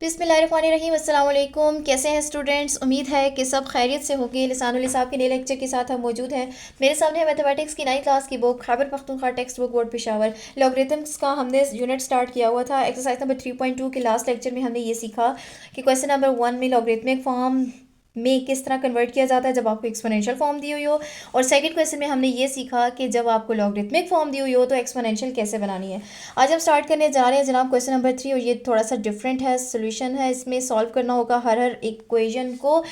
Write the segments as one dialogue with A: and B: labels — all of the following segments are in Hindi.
A: बिस्मिल्लाहिर्रहमानिर्रहीम। अस्सलाम वालेकुम। कैसे हैं स्टूडेंट्स? उम्मीद है कि सब खैरियत से होगी। लिसानुल हिसाब के नए लेक्चर के साथ हम मौजूद हैं। मेरे सामने है मैथमेटिक्स की 9th क्लास की book Khyber Pakhtunkhwa text book board Peshawar. Logarithms का हमने यूनिट स्टार्ट किया हुआ था। एक्सरसाइज नंबर 3.2 के लास्ट लेक्चर में हमने ये सीखा कि क्वेश्चन नंबर 1 में लॉगरिथमिक फॉर्म में किस तरह कन्वर्ट किया जाता है जब आपको एक्सपोनेंशियल फॉर्म दी हुई हो। और सेकंड क्वेश्चन में हमने ये सीखा कि जब आपको लॉगरिथमिक फॉर्म दी हुई हो तो एक्सपोनेंशियल कैसे बनानी है। आज हम स्टार्ट करने जा रहे हैं जनाब क्वेश्चन नंबर 3, और ये थोड़ा सा डिफरेंट है। सोल्यूशन है, इसमें सॉल्व करना होगा हर इक्वेशन को।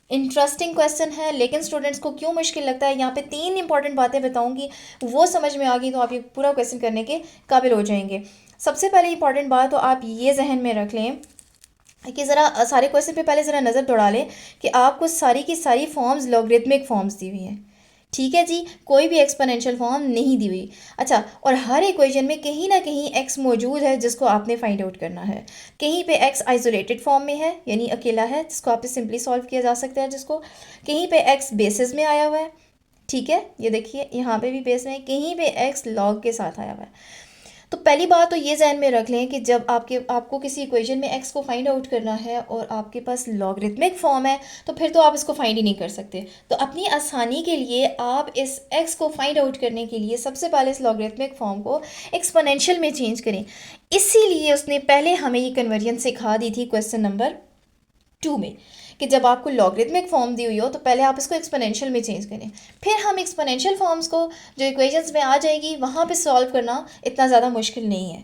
A: इंटरेस्टिंग क्वेश्चन है, लेकिन स्टूडेंट्स को क्यों मुश्किल लगता है, यहाँ पे 3 इंपॉर्टेंट बातें बताऊंगी, वो समझ में आ गई तो आप ये पूरा क्वेश्चन करने के काबिल हो जाएंगे। सबसे पहले इंपॉर्टेंट बात तो आप ये जहन में रख लें कि ज़रा सारे क्वेश्चन पे पहले ज़रा नज़र दौड़ा लें कि आपको सारी की सारी फॉर्म्स लॉगरिथमिक फॉर्म्स दी हुई हैं। ठीक है जी, कोई भी एक्सपोनेंशियल फॉर्म नहीं दी हुई। अच्छा, और हर इक्वेशन में कहीं ना कहीं एक्स मौजूद है जिसको आपने फाइंड आउट करना है। कहीं पे एक्स आइसोलेटेड फॉर्म में है यानी अकेला है, जिसको आपसे सिंपली सॉल्व किया जा सकता है जिसको। कहीं पे एक्स बेसिस में आया हुआ है, ठीक है, ये देखिए यहाँ पे भी बेस में है। कहीं पे एक्स लॉग के साथ आया हुआ है। तो पहली बात तो ये जहन में रख लें कि जब आपको किसी इक्वेशन में एक्स को फाइंड आउट करना है और आपके पास लॉगरिथमिक फॉर्म है तो फिर तो आप इसको फाइंड ही नहीं कर सकते। तो अपनी आसानी के लिए आप इस एक्स को फाइंड आउट करने के लिए सबसे पहले इस लॉगरिथमिक फॉर्म को एक्सपोनेंशियल में चेंज करें। इसीलिए उसने पहले हमें ये कन्वर्जन सिखा दी थी क्वेश्चन नंबर 2 में, कि जब आपको लॉगरिथमिक फॉर्म दी हुई हो तो पहले आप इसको एक्सपोनेंशियल में चेंज करें। फिर हम एक्सपोनेंशियल फॉर्म्स को जो इक्वेशंस में आ जाएगी वहाँ पे सॉल्व करना इतना ज़्यादा मुश्किल नहीं है।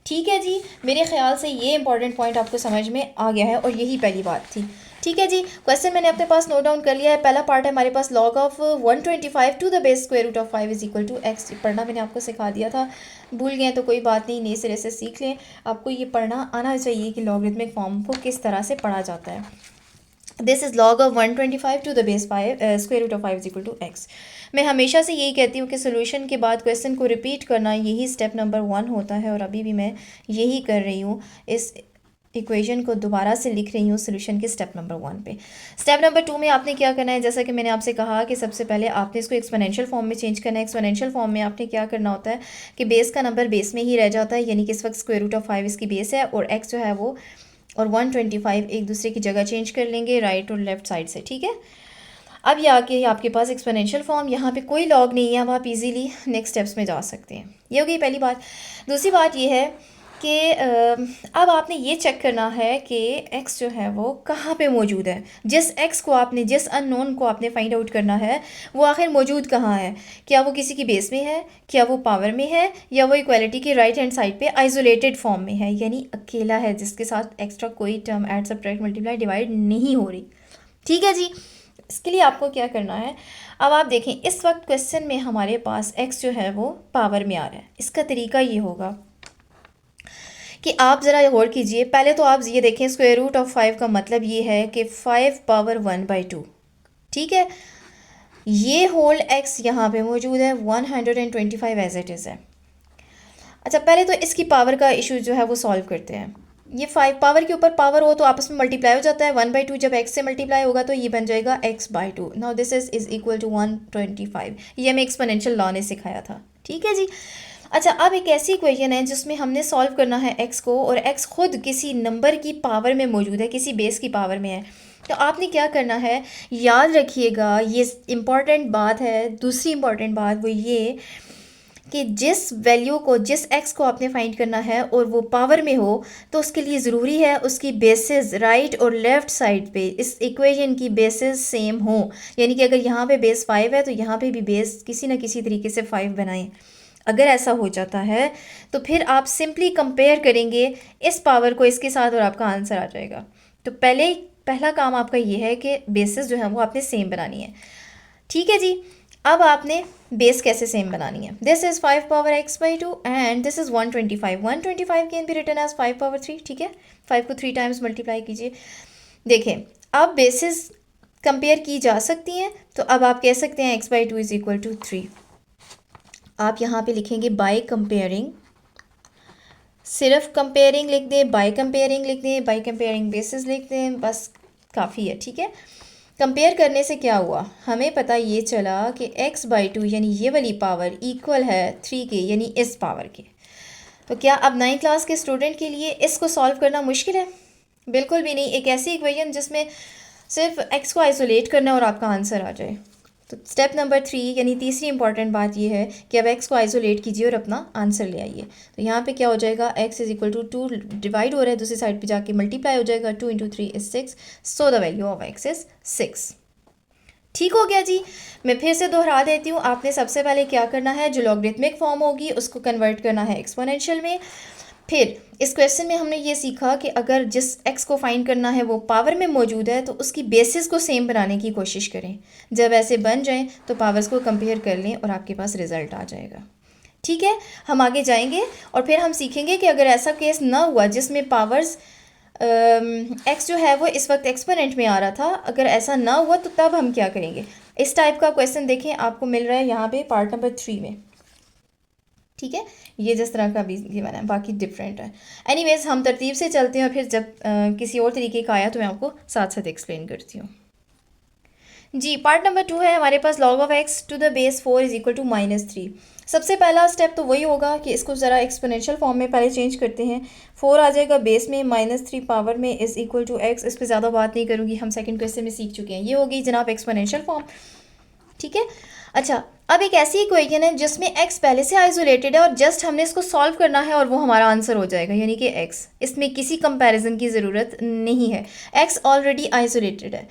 A: ठीक है जी, मेरे ख्याल से ये इंपॉर्टेंट पॉइंट आपको समझ में आ गया है और यही पहली बात थी। ठीक है जी, क्वेश्चन मैंने अपने पास नोट डाउन कर लिया है। पहला पार्ट है हमारे पास log of 125 to the base square root of 5 is equal to x. पढ़ना मैंने आपको सिखा दिया था, भूल गए तो कोई बात नहीं, नए सिरे से सीख लें। आपको ये पढ़ना आना चाहिए कि लॉगरिथमिक फॉर्म को किस तरह से पढ़ा जाता है। This is log of 125 to the base 5 square root of 5 is equal to X. मैं हमेशा से यही कहती हूँ कि सोल्यूशन के बाद क्वेश्चन को रिपीट करना यही स्टेप नंबर 1 होता है, और अभी भी मैं यही कर रही हूँ। इस इक्वेशन को दोबारा से लिख रही हूँ सोल्यूशन के स्टेप नंबर 1 पे। स्टेप नंबर 2 में आपने क्या करना है, जैसा कि मैंने आपसे कहा कि सबसे पहले आपने इसको एक्सपोनेंशियल फॉर्म में चेंज करना है। एक्सपोनेंशियल फॉर्म में आपने क्या करना होता है कि बेस का नंबर बेस में ही रह जाता है, यानी कि इस वक्त स्क्वायर रूट ऑफ 5 इसकी बेस है और एक्स जो है वो और 125 एक दूसरे की जगह चेंज कर लेंगे राइट और लेफ्ट साइड से। ठीक है, अब ये आके आपके पास एक्सपोनेंशियल फॉर्म, यहाँ पे कोई लॉग नहीं है, अब आप इजीली नेक्स्ट स्टेप्स में जा सकते हैं। ये हो गई पहली बात। दूसरी बात ये है कि अब आपने ये चेक करना है कि x जो है वो कहाँ पे मौजूद है। जिस x को आपने, जिस अननोन को आपने फाइंड आउट करना है वो आखिर मौजूद कहाँ है। क्या वो किसी की बेस में है, क्या वो पावर में है, या वो इक्वालिटी के राइट हैंड साइड पे आइसोलेटेड फॉर्म में है, यानी अकेला है जिसके साथ एक्स्ट्रा कोई term add subtract multiply divide नहीं हो रही। ठीक है जी, इसके लिए आपको क्या करना है, अब आप देखें इस वक्त क्वेश्चन में हमारे पास x जो है वो पावर में आ रहा है। इसका तरीका ये होगा कि आप ज़रा गौर कीजिए। पहले तो आप ये देखें स्क्वायर रूट ऑफ 5 का मतलब ये है कि 5 पावर 1/2। ठीक है, ये होल x यहाँ पे मौजूद है, 125 एज इट इज़ है। अच्छा, पहले तो इसकी पावर का इशू जो है वो सॉल्व करते हैं। ये 5 पावर के ऊपर पावर हो तो आपस में मल्टीप्लाई हो जाता है। 1/2 जब x से मल्टीप्लाई होगा तो ये बन जाएगा x/2। Now this is equal to 125। ये हमें एक्सपोनेंशियल लॉ ने सिखाया था। ठीक है जी। अच्छा, अब एक ऐसी इक्वेशन है जिसमें हमने सॉल्व करना है x को, और x खुद किसी नंबर की पावर में मौजूद है, किसी बेस की पावर में है। तो आपने क्या करना है, याद रखिएगा ये इम्पॉर्टेंट बात है। दूसरी इम्पॉर्टेंट बात वो ये कि जिस वैल्यू को, जिस x को आपने फाइंड करना है और वो पावर में हो, तो उसके लिए ज़रूरी है उसकी बेसिस राइट और लेफ़्ट साइड पे इस इक्वेशन की बेसिस सेम हो। यानी कि अगर यहाँ पे बेस 5 है तो यहाँ पे भी बेस किसी ना किसी तरीके से 5 बनाएं। अगर ऐसा हो जाता है तो फिर आप सिंपली कंपेयर करेंगे इस पावर को इसके साथ और आपका आंसर आ जाएगा। तो पहला काम आपका ये है कि बेसिस जो है वो आपने सेम बनानी है। ठीक है जी, अब आपने बेस कैसे सेम बनानी है। This is 5 power x/2 and this is 125। 125 can be written as 5 power 3। ठीक है, 5 को 3 टाइम्स मल्टीप्लाई कीजिए। देखें, अब बेसिस कंपेयर की जा सकती हैं, तो अब आप कह सकते हैं x/2 इज इक्वल टू 3। आप यहाँ पे लिखेंगे बाय कंपेयरिंग, सिर्फ कंपेयरिंग लिख दें, बाय कंपेयरिंग लिख दें, बाय कंपेयरिंग बेसिस लिख दें, बस काफ़ी है। ठीक है, कंपेयर करने से क्या हुआ, हमें पता ये चला कि x/2 यानी ये वाली पावर इक्वल है 3 के, यानी इस पावर के। तो क्या अब 9th क्लास के स्टूडेंट के लिए इसको सॉल्व करना मुश्किल है? बिल्कुल भी नहीं। एक ऐसी इक्वेशन जिसमें सिर्फ एक्स को आइसोलेट करना है और आपका आंसर आ जाए। तो स्टेप नंबर 3 यानी तीसरी इंपॉर्टेंट बात ये है कि अब एक्स को आइसोलेट कीजिए और अपना आंसर ले आइए। तो यहाँ पे क्या हो जाएगा, X is equal to 2 divide हो रहा है, दूसरी साइड पे जाके मल्टीप्लाई हो जाएगा, 2 into 3 is 6, so the value of x is 6। ठीक हो गया जी। मैं फिर से दोहरा देती हूँ, आपने सबसे पहले क्या करना है, जो लॉगरिथमिक फॉर्म होगी उसको कन्वर्ट करना है एक्सपोनेंशियल में। फिर इस क्वेश्चन में हमने ये सीखा कि अगर जिस एक्स को फाइंड करना है वो पावर में मौजूद है तो उसकी बेसिस को सेम बनाने की कोशिश करें। जब ऐसे बन जाएं तो पावर्स को कंपेयर कर लें और आपके पास रिजल्ट आ जाएगा। ठीक है, हम आगे जाएंगे और फिर हम सीखेंगे कि अगर ऐसा केस ना हुआ जिसमें पावर्स एक्स जो है वो इस वक्त एक्सपोनेंट में आ रहा था, अगर ऐसा ना हुआ तो तब हम क्या करेंगे। इस टाइप का क्वेश्चन देखें, आपको मिल रहा है यहाँ पे पार्ट नंबर 3 में। ठीक है, ये जिस तरह का भी गिवन है, बाकी डिफरेंट है। एनीवेज हम तरतीब से चलते हैं और फिर जब किसी और तरीके का आया तो मैं आपको साथ साथ एक्सप्लेन करती हूँ। जी, पार्ट नंबर 2 है हमारे पास, log of x to the base 4 is equal to -3। सबसे पहला स्टेप तो वही होगा कि इसको ज़रा एक्सपोनेंशियल फॉर्म में पहले चेंज करते हैं। 4 आ जाएगा बेस में, -3 पावर में इज़ इक्वल टू एक्स। इस पर ज़्यादा बात नहीं करूँगी, हम सेकंड क्वेश्चन में सीख चुके हैं। ये हो गई जनाब एक्सपोनेंशियल फॉर्म। ठीक है, अच्छा अब एक ऐसी इक्वेशन है जिसमें x पहले से आइसोलेटेड है और जस्ट हमने इसको सॉल्व करना है और वो हमारा आंसर हो जाएगा, यानी कि x। इसमें किसी कंपैरिजन की ज़रूरत नहीं है, x ऑलरेडी आइसोलेटेड है।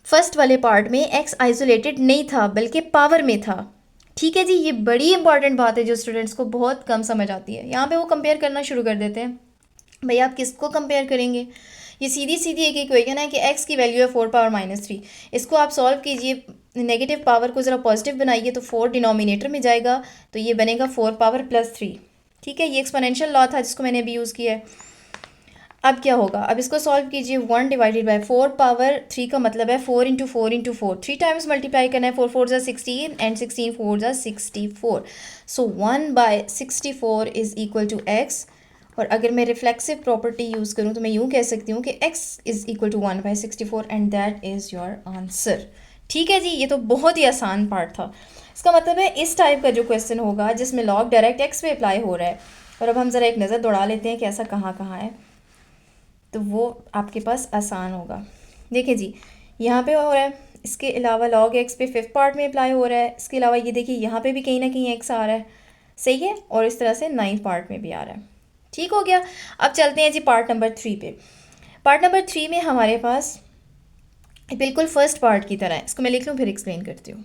A: फर्स्ट वाले पार्ट में x आइसोलेटेड नहीं था बल्कि पावर में था। ठीक है जी, ये बड़ी इंपॉर्टेंट बात है जो स्टूडेंट्स को बहुत कम समझ आती है। यहाँ पे वो कंपेयर करना शुरू कर देते हैं। भाई आप किसको कंपेयर करेंगे, ये सीधी सीधी एक इक्वेशन है कि x की वैल्यू है 4 पावर -3। इसको आप सॉल्व कीजिए, नेगेटिव पावर को ज़रा पॉजिटिव बनाइए तो 4 डिनोमिनेटर में जाएगा, तो ये बनेगा 4 पावर +3। ठीक है, ये एक्सपोनेंशियल लॉ था जिसको मैंने अभी यूज़ किया है। अब क्या होगा, अब इसको सॉल्व कीजिए, 1 डिवाइडेड बाय 4 पावर 3 का मतलब है 4 इंटू 4 इंटू 4, 3 टाइम्स मल्टीप्लाई करना है। 4 4 ज़ा 16 एंड 16 4 ज़ा 64, सो 1/64 इज़ इक्वल टू x। और अगर मैं रिफ्लेक्सिव प्रॉपर्टी यूज़ करूँ तो मैं यूँ कह सकती हूँ कि x is equal to 1/64 and that is your answer. ठीक है जी, ये तो बहुत ही आसान पार्ट था। इसका मतलब है इस टाइप का जो क्वेश्चन होगा जिसमें लॉग डायरेक्ट x पे अप्लाई हो रहा है, और अब हम ज़रा एक नज़र दौड़ा लेते हैं कि ऐसा कहाँ कहाँ है, तो वो आपके पास आसान होगा। देखिए जी, यहाँ पे हो रहा है, इसके अलावा लॉग एक्स पे 5th पार्ट में अप्लाई हो रहा है, इसके अलावा ये देखिए यहाँ पे भी कहीं ना कहीं एक्स आ रहा है, सही है, और इस तरह से 9th पार्ट में भी आ रहा है। ठीक हो गया, अब चलते हैं जी पार्ट नंबर 3 पे। पार्ट नंबर 3 में हमारे पास बिल्कुल फर्स्ट पार्ट की तरह है, इसको मैं लिख लूँ फिर एक्सप्लेन करती हूँ।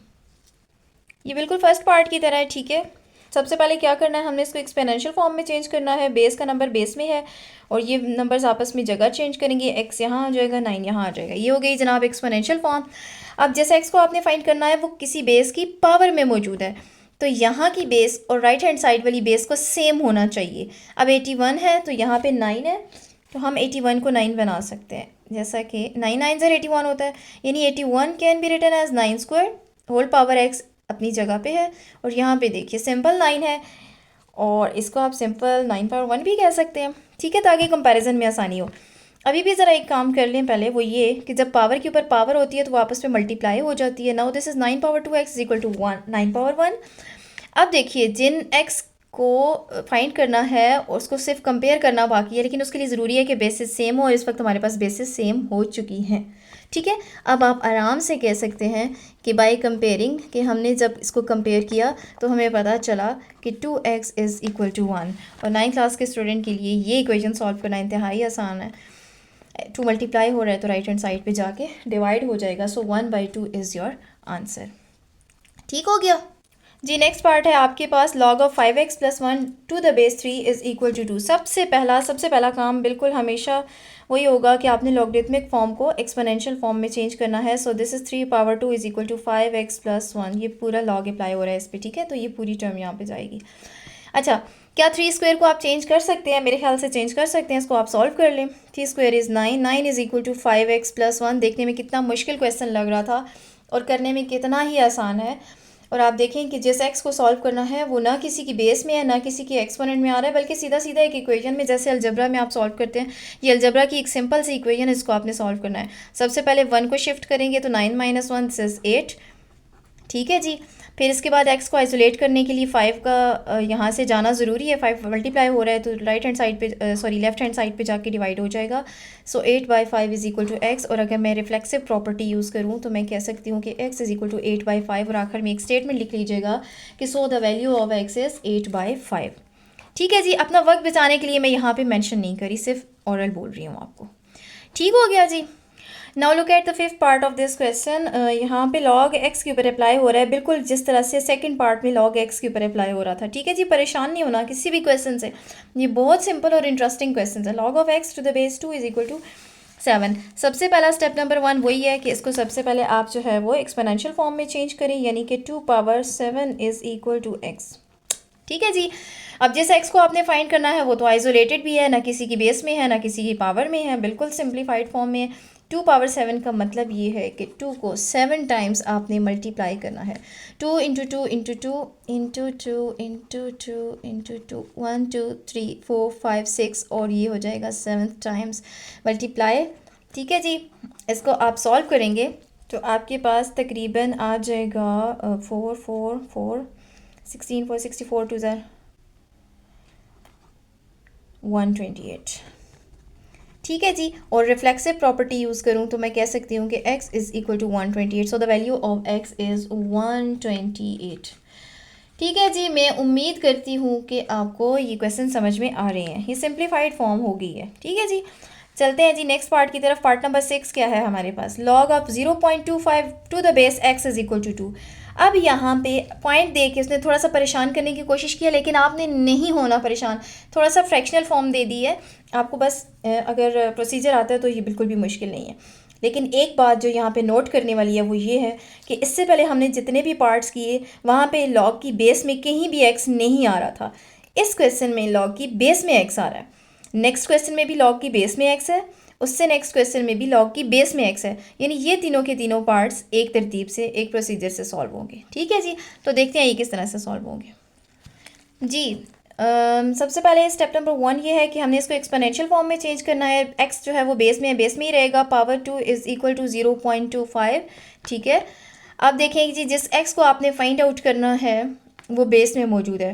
A: ये बिल्कुल फर्स्ट पार्ट की तरह है। ठीक है, सबसे पहले क्या करना है, हमने इसको एक्सपोनेंशियल फॉर्म में चेंज करना है। बेस का नंबर बेस में है और ये नंबर्स आपस में जगह चेंज करेंगे, x यहाँ आ जाएगा, 9 यहाँ आ जाएगा। ये हो गई जनाब एक्सपोनेंशियल फॉर्म। अब जैसे x को आपने फाइंड करना है वो किसी बेस की पावर में मौजूद है, तो यहाँ की बेस और राइट हैंड साइड वाली बेस को सेम होना चाहिए। अब 81 है तो यहाँ पे 9 है, तो हम 81 को 9 बना सकते हैं, जैसा कि 9 9 ज़र 81 होता है, यानी 81 can be written as 9 square whole power x अपनी जगह पे है। और यहाँ पे देखिए सिंपल 9 है और इसको आप सिंपल 9 पावर 1 भी कह सकते हैं। ठीक है, ताकि कंपैरिजन में आसानी हो। अभी भी ज़रा एक काम कर लें पहले, वो ये कि जब पावर के ऊपर पावर होती है तो वापस में मल्टीप्लाई हो जाती है। Now this is 9 power 2 x is equal to 9 power 1। अब देखिए जिन x को फाइंड करना है और उसको सिर्फ कंपेयर करना बाकी है, लेकिन उसके लिए ज़रूरी है कि बेसिस सेम हो, और इस वक्त हमारे पास बेसिस सेम हो चुकी हैं। ठीक है, अब आप आराम से कह सकते हैं कि बाय कंपेयरिंग, कि हमने जब इसको कंपेयर किया तो हमें पता चला कि 2x इज़ इक्वल टू 1। और 9th क्लास के स्टूडेंट के लिए ये इक्वेशन सॉल्व करना इंतहाई आसान है। 2 मल्टीप्लाई हो रहा है तो राइट हैंड साइड पे जाके डिवाइड हो जाएगा, सो 1/2 इज़ योर आंसर। ठीक हो गया जी। नेक्स्ट पार्ट है आपके पास, log of 5x + 1 to the base 3 is equal to 2। सबसे पहला काम बिल्कुल हमेशा वही होगा कि आपने लॉगरिथमिक फॉर्म को एक्सपोनेंशियल फॉर्म में चेंज करना है। So this is 3 power 2 is equal to 5x + 1। ये पूरा लॉग अप्लाई हो रहा है इस पर, ठीक है, तो ये पूरी टर्म यहाँ पे जाएगी। अच्छा, क्या 3 स्क्वायर को आप चेंज कर सकते हैं? मेरे ख्याल से चेंज कर सकते हैं, इसको आप सॉल्व कर लें। 3 square is 9, 9 is equal to 5x + 1। देखने में कितना मुश्किल क्वेश्चन लग रहा था और करने में कितना ही आसान है। और आप देखें कि जिस x को सॉल्व करना है वो ना किसी की बेस में है ना किसी की एक्सपोनेंट में आ रहा है, बल्कि सीधा सीधा एक इक्वेशन में, जैसे अलजबरा में आप सॉल्व करते हैं। ये अलजबरा की एक सिंपल सी इक्वेशन, इसको आपने सॉल्व करना है। सबसे पहले 1 को शिफ्ट करेंगे तो 9 - 1 इज़ 8। ठीक है जी, फिर इसके बाद x को आइसोलेट करने के लिए 5 का यहाँ से जाना ज़रूरी है, 5 मल्टीप्लाई हो रहा है तो राइट हैंड साइड पे सॉरी लेफ्ट हैंड साइड पे जाके डिवाइड हो जाएगा। सो 8/5 इज़ इक्वल टू x, और अगर मैं रिफ्लेक्सिव प्रॉपर्टी यूज़ करूँ तो मैं कह सकती हूँ कि x इज़ इक्वल टू 8/5, और आखिर में एक स्टेटमेंट लिख लीजिएगा कि सो the value of x is 8/5। ठीक है जी, अपना वक्त बचाने के लिए मैं यहाँ पे मेंशन नहीं करी, सिर्फ ओरल बोल रही हूँ आपको। ठीक हो गया जी। Now look at the fifth part of this question. यहाँ पे लॉग एक्स के ऊपर अप्लाई हो रहा है, बिल्कुल जिस तरह से सेकंड पार्ट में लॉग एक्स के ऊपर अप्लाई हो रहा था। ठीक है जी, परेशान नहीं होना किसी भी क्वेश्चन से, ये बहुत सिंपल और इंटरेस्टिंग क्वेश्चन है। Log of x to the base 2 is equal to 7। सबसे पहला स्टेप नंबर 1 वही है कि इसको सबसे पहले आप जो है वो एक्सपोनेंशियल फॉर्म में चेंज करें, यानी कि 2⁻7 इज इक्वल टू एक्स। ठीक है जी। अब जिस एक्स को आपने फाइंड करना है वो तो आइसोलेटेड भी है, ना किसी की बेस में है ना किसी की पावर में है, बिल्कुल सिंप्लीफाइड फॉर्म में है। 2⁻7 का मतलब ये है कि 2 को 7 टाइम्स आपने मल्टीप्लाई करना है। 2 into 2 into 2 into 2 into 2 into 2, 1 2 3 4 5 6, और ये हो जाएगा 7 टाइम्स मल्टीप्लाई। ठीक है जी, इसको आप सॉल्व करेंगे तो आपके पास तकरीबन आ जाएगा 4 4 4 16 4 64 2 128। ठीक है जी, और रिफ्लेक्सिव प्रॉपर्टी यूज़ करूँ तो मैं कह सकती हूँ कि x is equal to 128, so the value of x is 128। ठीक है जी, मैं उम्मीद करती हूँ कि आपको ये क्वेश्चन समझ में आ रहे हैं, ये सिंप्लीफाइड फॉर्म हो गई है। ठीक है जी, चलते हैं जी नेक्स्ट पार्ट की तरफ। पार्ट नंबर 6 क्या है हमारे पास? Log of 0.25 to the base x is equal to 2। अब यहाँ पे पॉइंट दे के उसने थोड़ा सा परेशान करने की कोशिश की है, लेकिन आपने नहीं होना परेशान, थोड़ा सा फ्रैक्शनल फॉर्म दे दी है आपको, बस अगर प्रोसीजर आता है तो ये बिल्कुल भी मुश्किल नहीं है। लेकिन एक बात जो यहाँ पे नोट करने वाली है वो ये है कि इससे पहले हमने जितने भी पार्ट्स किए वहाँ पे लॉग की बेस में कहीं भी x नहीं आ रहा था। इस क्वेश्चन में लॉग की बेस में x आ रहा है, नेक्स्ट क्वेश्चन में भी लॉग की बेस में x है, उससे नेक्स्ट क्वेश्चन में भी लॉग की बेस में x है, यानी ये तीनों के तीनों पार्ट्स एक तरतीब से एक प्रोसीजर से सॉल्व होंगे। ठीक है जी, तो देखते हैं ये किस तरह से सॉल्व होंगे जी। सबसे पहले स्टेप नंबर 1 ये है कि हमने इसको एक्सपोनेंशियल फॉर्म में चेंज करना है। x जो है वो बेस में है, बेस में ही रहेगा, पावर 2 इज़ इक्वल टू 0.25। ठीक है, अब देखें जी जिस x को आपने फाइंड आउट करना है वो बेस में मौजूद है,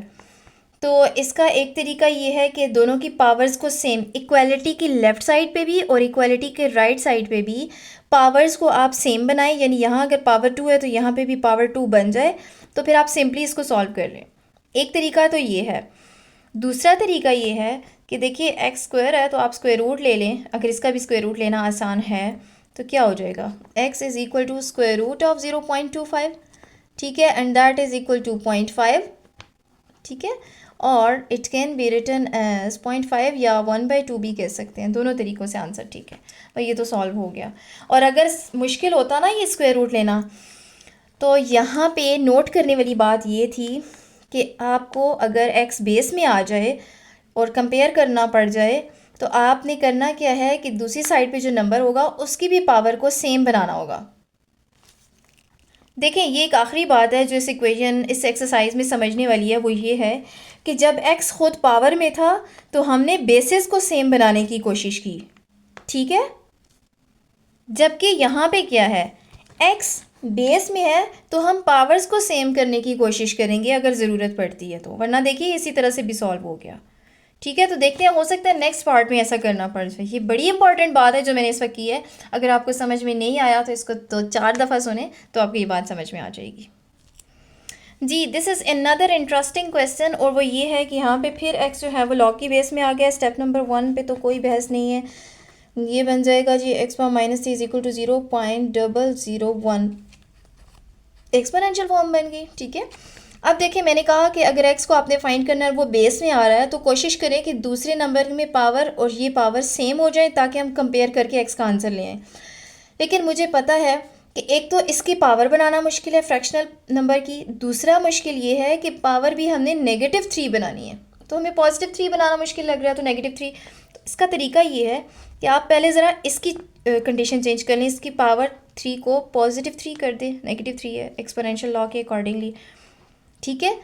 A: तो इसका एक तरीका ये है कि दोनों की पावर्स को सेम, इक्वालिटी की लेफ़्ट साइड पे भी और इक्वालिटी के राइट साइड पे भी पावर्स को आप सेम बनाएं, यानी यहाँ अगर पावर 2 है तो यहाँ पे भी पावर 2 बन जाए, तो फिर आप सिंपली इसको सॉल्व कर लें। एक तरीका तो ये है। दूसरा तरीका ये है कि देखिए एक्स स्क्वायर है तो आप स्क्वायर रूट ले लें, अगर इसका भी स्क्वायर रूट लेना आसान है तो क्या हो जाएगा, x is equal to square root of 0.25। ठीक है, and that is equal to 0.5। ठीक है, और it can be written as 0.5 या 1/2 भी कह सकते हैं, दोनों तरीक़ों से आंसर ठीक है और ये तो सॉल्व हो गया। और अगर मुश्किल होता ना ये स्क्वायर रूट लेना, तो यहाँ पे नोट करने वाली बात ये थी कि आपको अगर x बेस में आ जाए और कंपेयर करना पड़ जाए तो आपने करना क्या है कि दूसरी साइड पे जो नंबर होगा उसकी भी पावर को सेम बनाना होगा। देखें, ये एक आखिरी बात है जो इस इक्वेशन, इस एक्सरसाइज में समझने वाली है, वो ये है कि जब x खुद पावर में था तो हमने बेसिस को सेम बनाने की कोशिश की। ठीक है, जबकि यहाँ पे क्या है, x बेस में है तो हम पावर्स को सेम करने की कोशिश करेंगे अगर ज़रूरत पड़ती है तो, वरना देखिए इसी तरह से भी सॉल्व हो गया। ठीक है, तो देखते हैं, हो सकता है नेक्स्ट पार्ट में ऐसा करना पड़ जाए। ये बड़ी इंपॉर्टेंट बात है जो मैंने इस वक्त की है, अगर आपको समझ में नहीं आया तो इसको तो 4 दफ़ा सुने तो आपको ये बात समझ में आ जाएगी जी। This is another interesting question, और वो ये है कि यहाँ पे फिर x जो है वो लॉग की बेस में आ गया। स्टेप नंबर 1 पे तो कोई बहस नहीं है, ये बन जाएगा जी x power minus 3 is equal to 0.001, exponential form बन गई। ठीक है, अब देखिए मैंने कहा कि अगर x को आपने फाइंड करना है वो बेस में आ रहा है तो कोशिश करें कि दूसरे नंबर में पावर और ये पावर सेम हो जाए ताकि हम कंपेयर करके x का आंसर ले आएँ। लेकिन मुझे पता है कि एक तो इसकी पावर बनाना मुश्किल है फ्रैक्शनल नंबर की, दूसरा मुश्किल ये है कि पावर भी हमने -3 बनानी है, तो हमें +3 बनाना मुश्किल लग रहा है, तो -3। तो इसका तरीका ये है कि आप पहले ज़रा इसकी कंडीशन चेंज कर लें, इसकी पावर 3 को +3 कर दें, -3 है एक्सपोनेंशियल लॉ के अकॉर्डिंगली। ठीक है,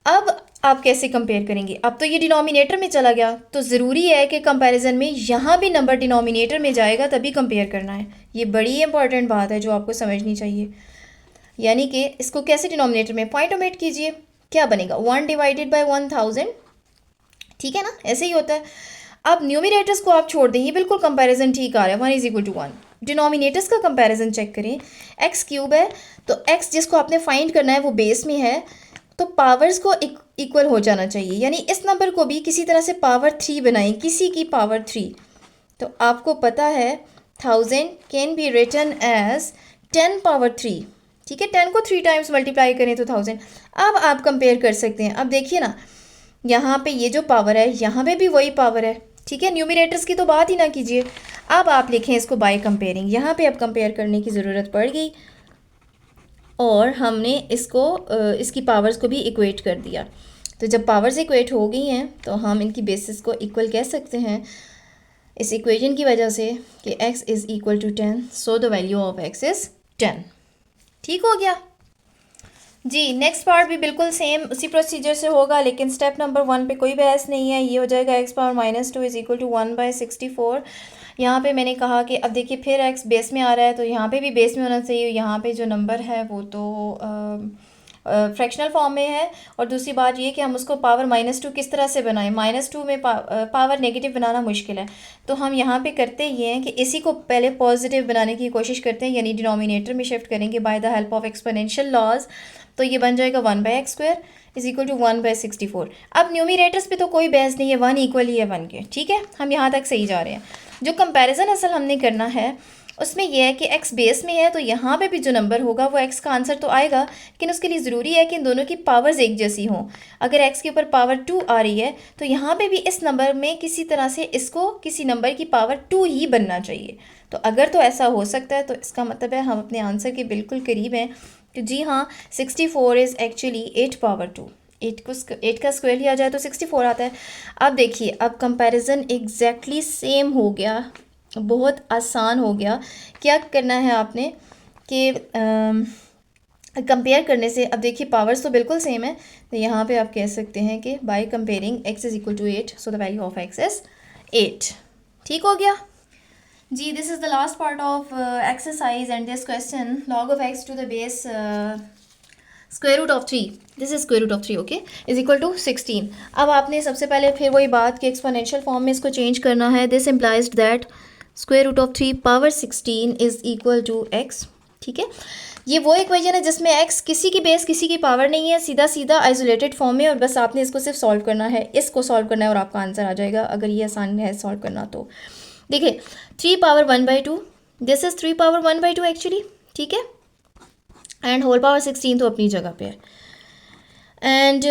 A: अब आप कैसे कंपेयर करेंगे, अब तो ये डिनोमिनेटर में चला गया, तो ज़रूरी है कि कंपैरिजन में यहाँ भी नंबर डिनोमिनेटर में जाएगा तभी कंपेयर करना है। ये बड़ी इंपॉर्टेंट बात है जो आपको समझनी चाहिए। यानी कि इसको कैसे डिनोमिनेटर में पॉइंट ओमेट कीजिए, क्या बनेगा 1 डिवाइडेड बाई 1000, ठीक है ना, ऐसे ही होता है। अब न्यूमिनेटर्स को आप छोड़ दें, ये बिल्कुल कंपैरिजन ठीक आ रहा है, 1 इज इक्वल टू 1। डिनोमिनेटर्स का कंपैरिजन चेक करें, एक्स क्यूब है तो एक्स जिसको आपने फाइंड करना है वो बेस में है, तो पावर्स को इक्वल हो जाना चाहिए, यानी इस नंबर को भी किसी तरह से पावर 3 बनाएं, किसी की पावर 3। तो आपको पता है 1000 can be written as 10 power 3, ठीक है, 10 को 3 टाइम्स मल्टीप्लाई करें तो 1000। अब आप कंपेयर कर सकते हैं, अब देखिए ना यहाँ पे ये जो पावर है यहाँ पे भी वही पावर है, ठीक है, न्यूमिनेटर्स की तो बात ही ना कीजिए। अब आप लिखें इसको बाय कंपेयरिंग, यहाँ पे अब कंपेयर करने की ज़रूरत पड़ गई और हमने इसको इसकी पावर्स को भी इक्वेट कर दिया। तो जब पावर्स इक्वेट हो गई हैं तो हम इनकी बेसिस को इक्वल कह सकते हैं इस इक्वेशन की वजह से कि x is equal to 10, so the value of x is 10। ठीक हो गया जी। नेक्स्ट पार्ट भी बिल्कुल सेम उसी प्रोसीजर से होगा, लेकिन स्टेप नंबर 1 पे कोई बहस नहीं है। ये हो जाएगा x power minus 2 is equal to 1/64। यहाँ पे मैंने कहा कि अब देखिए फिर x बेस में आ रहा है तो यहाँ पे भी बेस में होना चाहिए। यहाँ पे जो नंबर है वो तो फ्रैक्शनल फॉर्म में है, और दूसरी बात ये कि हम उसको पावर -2 किस तरह से बनाएं, -2 में पावर नेगेटिव बनाना मुश्किल है, तो हम यहाँ पे करते ये हैं कि इसी को पहले पॉजिटिव बनाने की कोशिश करते हैं, यानी डिनोमिनेटर में शिफ्ट करेंगे by the help of exponential laws. तो ये बन जाएगा 1/x² इज़ इक्वल टू 1/64। अब न्यूमिनेटर्स पे तो कोई बहस नहीं है, 1 इक्वल ही है 1 के, ठीक है, हम यहाँ तक सही जा रहे हैं। जो कंपैरिजन असल हमने करना है उसमें यह है कि x बेस में है तो यहाँ पे भी जो नंबर होगा वो x का आंसर तो आएगा, लेकिन उसके लिए ज़रूरी है कि इन दोनों की पावर्स एक जैसी हों। अगर x के ऊपर पावर 2 आ रही है तो यहाँ पे भी इस नंबर में किसी तरह से इसको किसी नंबर की पावर 2 ही बनना चाहिए। तो अगर तो ऐसा हो सकता है तो इसका मतलब है हम अपने आंसर के बिल्कुल करीब हैं। तो जी हाँ, 64 इज़ एक्चुअली 8 पावर 2। 8 का स्क्वायर लिया जाए तो 64 आता है। अब देखिए, अब कंपैरिजन एग्जैक्टली सेम हो गया, बहुत आसान हो गया। क्या करना है आपने कि कंपेयर करने से, अब देखिए पावर्स तो बिल्कुल सेम है, तो यहाँ पे आप कह सकते हैं कि by comparing x is equal to 8, so the value of x is 8। ठीक हो गया जी। This is the last part of exercise and this question, log of x to the base square root of 3, this is square root of 3, okay, is equal to 16। अब आपने सबसे पहले फिर वही बात कि एक्सपोनेंशियल फॉर्म में इसको चेंज करना है। This implies that square root of 3 power 16 is equal to x, ठीक है। ये वो इक्वेशन है जिसमें x किसी की बेस किसी की पावर नहीं है, सीधा सीधा आइसोलेटेड फॉर्म में, और बस आपने इसको सिर्फ सॉल्व करना है, इसको सॉल्व करना है और आपका आंसर आ जाएगा, अगर ये आसान है सॉल्व करना तो। देखिए 3 power 1/2, this is 3 power 1/2 actually, ठीक है, एंड होल पावर 16 तो अपनी जगह पे है। एंड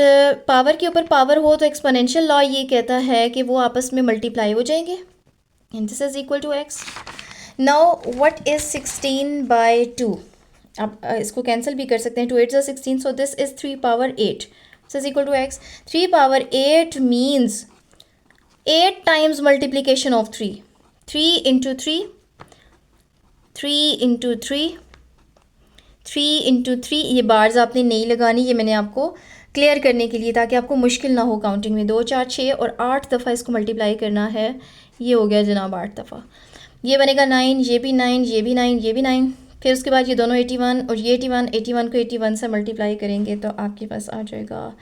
A: पावर के ऊपर पावर हो तो एक्सपोनेंशियल लॉ ये कहता है कि वो आपस में मल्टीप्लाई हो जाएंगे, and this is equal to x। Now what is 16/2? आप इसको कैंसिल भी कर सकते हैं, 2 8 16, so this is 3 power 8, this is equal to x। 3 power 8 means 8 times multiplication of 3, 3 into 3, 3 into 3, 3 into 3। ये बार्स आपने नहीं लगानी, ये मैंने आपको क्लियर करने के लिए ताकि आपको मुश्किल ना हो काउंटिंग में। 2 4 6 और 8 दफ़ा इसको मल्टीप्लाई करना है, ये हो गया जनाब 8 दफ़ा। ये बनेगा 9, ये भी 9, ये भी 9, ये भी 9। फिर उसके बाद ये दोनों 81 और ये 81, 81 को 81 से मल्टीप्लाई करेंगे तो आपके पास आ जाएगा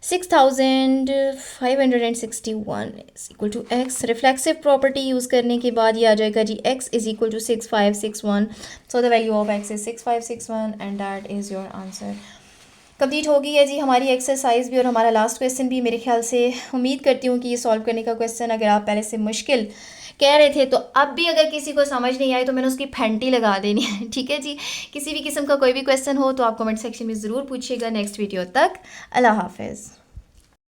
A: 6561 is equal to x। Reflexive property use करने के बाद ये आ जाएगा जी x is equal to 6561, so the value of x is 6561 and that is your answer. Complete हो गई है जी हमारी एक्सरसाइज भी और हमारा लास्ट क्वेश्चन भी। मेरे ख्याल से उम्मीद करती हूँ कि ये सॉल्व करने का क्वेश्चन अगर आप पहले से मुश्किल कह रहे थे तो अब भी अगर किसी को समझ नहीं आई तो मैंने उसकी फैंटी लगा देनी है, ठीक है जी। किसी भी किस्म का कोई भी क्वेश्चन हो तो आप कमेंट सेक्शन में ज़रूर पूछिएगा। नेक्स्ट वीडियो तक अल्लाह हाफिज़।